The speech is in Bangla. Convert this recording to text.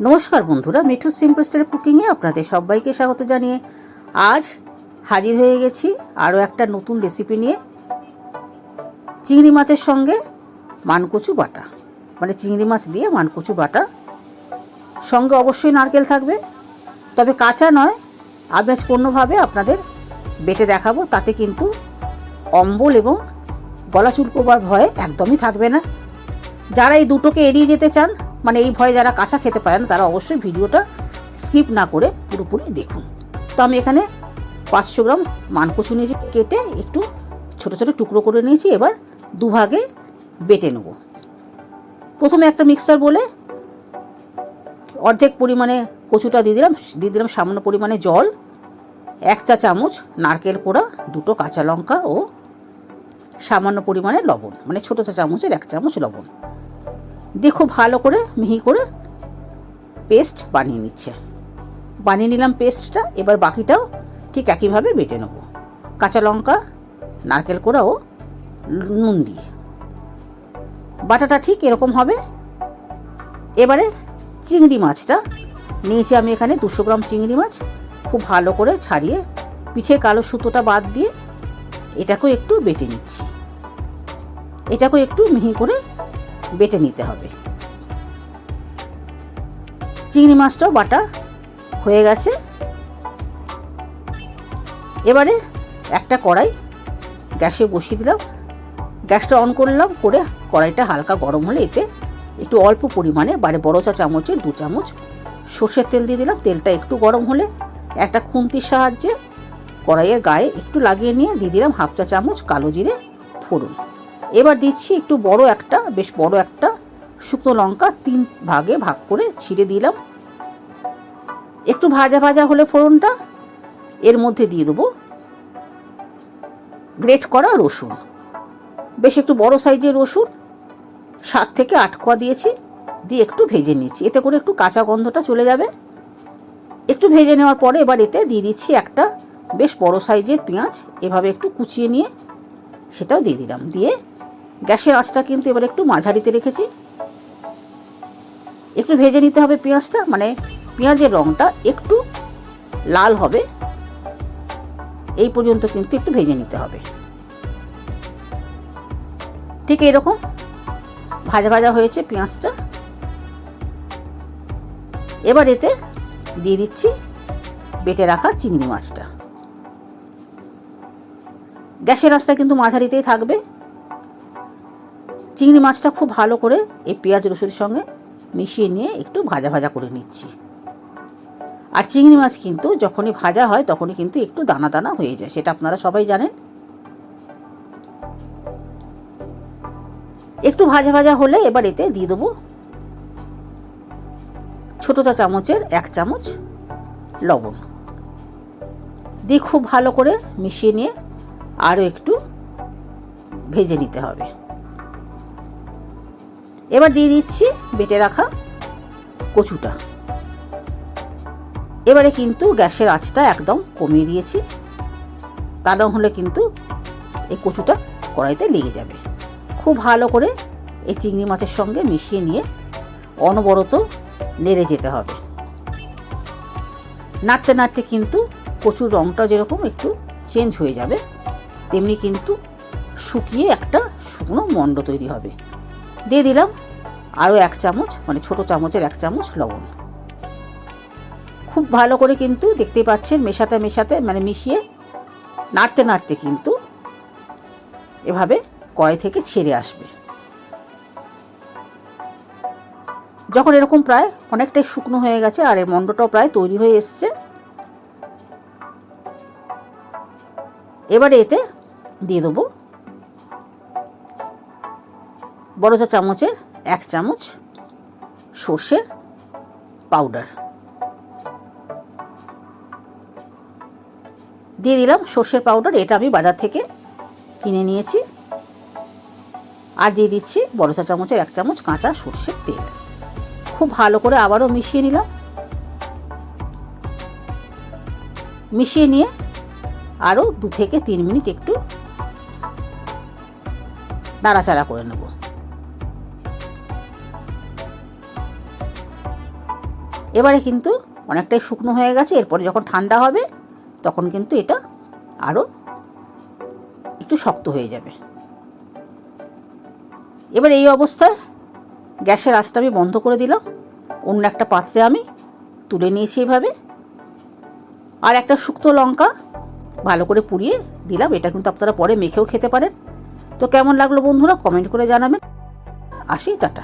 নমস্কার বন্ধুরা, মিঠু সিম্পল স্টাইল কুকিংয়ে আপনাদের সবাইকে স্বাগত জানিয়ে আজ হাজির হয়ে গেছি আরও একটা নতুন রেসিপি নিয়ে। চিংড়ি মাছের সঙ্গে মানকচু বাটা, মানে চিংড়ি মাছ দিয়ে মানকচু বাটা, সঙ্গে অবশ্যই নারকেল থাকবে, তবে কাঁচা নয়। আমি আজ কোনোভাবে আপনাদের বেটে দেখাবো, তাতে কিন্তু অম্বল এবং গলা চুলকোবার ভয় একদমই থাকবে না। যারা এই দুটোকে এড়িয়ে যেতে চান, মানে এই ভয়ে যারা কাঁচা খেতে পারেন, তারা অবশ্যই ভিডিওটা স্কিপ না করে পুরোপুরি দেখুন। তো আমি এখানে 500 গ্রাম মানকচু নিয়েছি, কেটে একটু ছোট ছোট টুকরো করে নিয়েছি। এবার দুভাগে বেটে নেব। প্রথমে একটা মিক্সার বলে অর্ধেক পরিমাণে কচুটা দিয়ে দিলাম সামান্য পরিমাণে জল, 1 চা চামচ নারকেল কোড়া, 2টো কাঁচা লঙ্কা ও সামান্য পরিমাণে লবণ, মানে ছোটো চা চামচের 1 চামচ লবণ দিয়ে খুব ভালো করে মিহি করে পেস্ট বানিয়ে নিলাম পেস্টটা। এবার বাকিটাও ঠিক একইভাবে বেটে নেব, কাঁচা লঙ্কা, নারকেল কোড়া ও নুন দিয়ে। বাটাটা ঠিক এরকম হবে। এবারে চিংড়ি মাছটা নিয়েছি আমি এখানে 200 গ্রাম চিংড়ি মাছ, খুব ভালো করে ছাড়িয়ে পিঠের কালো সুতোটা বাদ দিয়ে এটাকেও একটু বেটে নিচ্ছি। এটাকেও একটু মিহি করে বেটে নিতে হবে। চিংড়ি মাছটাও বাটা হয়ে গেছে। এবারে একটা কড়াই গ্যাসে বসিয়ে দিলাম, গ্যাসটা অন করলাম, করে কড়াইটা হালকা গরম হলে এতে একটু অল্প পরিমাণে, বড় চা চামচের 2 চামচ সর্ষের তেল দিয়ে দিলাম। তেলটা একটু গরম হলে একটা খুন্তির সাহায্যে কড়াইয়ের গায়ে একটু লাগিয়ে নিয়ে দিয়ে দিলাম 1/2 চা চামচ কালো জিরে ফোড়ন। এবার দিচ্ছি একটু বেশ বড় একটা শুকনো লঙ্কা 3 ভাগে ভাগ করে ছিঁড়ে দিলাম। একটু ভাজা ভাজা হলে ফোড়নটা, এর মধ্যে দিয়ে দেবো গ্রেট করা রসুন, বেশ একটু বড় সাইজের রসুন, 7 থেকে 8 কোয়া দিয়েছি, দিয়ে একটু ভেজে নিয়েছি। এতে করে একটু কাঁচা গন্ধটা চলে যাবে। একটু ভেজে নেওয়ার পরে এবার এতে দিয়ে দিচ্ছি একটা বেশ বড় সাইজের পেঁয়াজ, এভাবে একটু কুচিয়ে নিয়ে সেটাও দিয়ে দিলাম। দিয়ে গ্যাসের আঁচটা কিন্তু এবার একটু মাঝারিতে রেখেছি। একটু ভেজে নিতে হবে পেঁয়াজটা, মানে পেঁয়াজের রঙটা একটু লাল হবে এই পর্যন্ত কিন্তু একটু ভেজে নিতে হবে। ঠিক এরকম ভাজা ভাজা হয়েছে পেঁয়াজটা। এবার এতে দিয়ে দিচ্ছি বেটে রাখা চিংড়ি মাছটা। গ্যাসের আঁচটা কিন্তু মাঝারিতেই থাকবে। চিংড়ি মাছটা খুব ভালো করে এই পেঁয়াজ রসুনের সঙ্গে মিশিয়ে নিয়ে একটু ভাজা ভাজা করে নিচ্ছি। আর চিংড়ি মাছ কিন্তু যখনই ভাজা হয় তখনই কিন্তু একটু দানা দানা হয়ে যায়, সেটা আপনারা সবাই জানেন। একটু ভাজা ভাজা হলে এবার এতে দিয়ে দেবো ছোট চা চামচের 1 চামচ লবণ দিয়ে খুব ভালো করে মিশিয়ে নিয়ে আরও একটু ভেজে নিতে হবে। এবার দিয়ে দিচ্ছি বেটে রাখা কচুটা। এবারে কিন্তু গ্যাসের আঁচটা একদম কমিয়ে দিয়েছি, তা না হলে কিন্তু এই কচুটা কড়াইতে লেগে যাবে। খুব ভালো করে এই চিংড়ি মাছের সঙ্গে মিশিয়ে নিয়ে অনবরত নেড়ে যেতে হবে। নাড়তে নাড়তে কিন্তু কচুর রঙটা যেরকম একটু চেঞ্জ হয়ে যাবে, তেমনি কিন্তু শুকিয়ে একটা শুকনো মণ্ড তৈরি হবে। দিয়ে দিলাম আরও 1 চামচ, মানে ছোট চামচের 1 চামচ লবণ। খুব ভালো করে কিন্তু দেখতেই পাচ্ছেন মেশাতে মানে মিশিয়ে নাড়তে নাড়তে কিন্তু এভাবে কড়াই থেকে ছেড়ে আসবে। যখন এরকম প্রায় অনেকটাই শুকনো হয়ে গেছে আর এর মণ্ডটাও প্রায় তৈরি হয়ে এসছে, এবারে এতে দিয়ে দেবো বড় চা চামচের 1 চামচ সর্ষের পাউডার দিয়ে দিলাম। সর্ষের পাউডার এটা আমি বাজার থেকে কিনে নিয়েছি। আর দিয়ে দিচ্ছি বড় চা চামচের 1 চামচ কাঁচা সর্ষের তেল। খুব ভালো করে আবারও মিশিয়ে নিলাম। মিশিয়ে নিয়ে আরও 2 থেকে 3 মিনিট একটু নাড়াচাড়া করে নেব। এবারে কিন্তু অনেকটাই শুকনো হয়ে গেছে। এরপরে যখন ঠান্ডা হবে তখন কিন্তু এটা আরও একটু শক্ত হয়ে যাবে। এবার এই অবস্থায় গ্যাসের আঁচটা আমি বন্ধ করে দিলাম। অন্য একটা পাত্রে আমি তুলে নিয়েছি এভাবে। আর একটা শুকনো লঙ্কা ভালো করে পুড়িয়ে দিলাম। এটা কিন্তু আপনারা পরে মেখেও খেতে পারেন। তো কেমন লাগলো বন্ধুরা কমেন্ট করে জানাবেন। আসি, টাটা।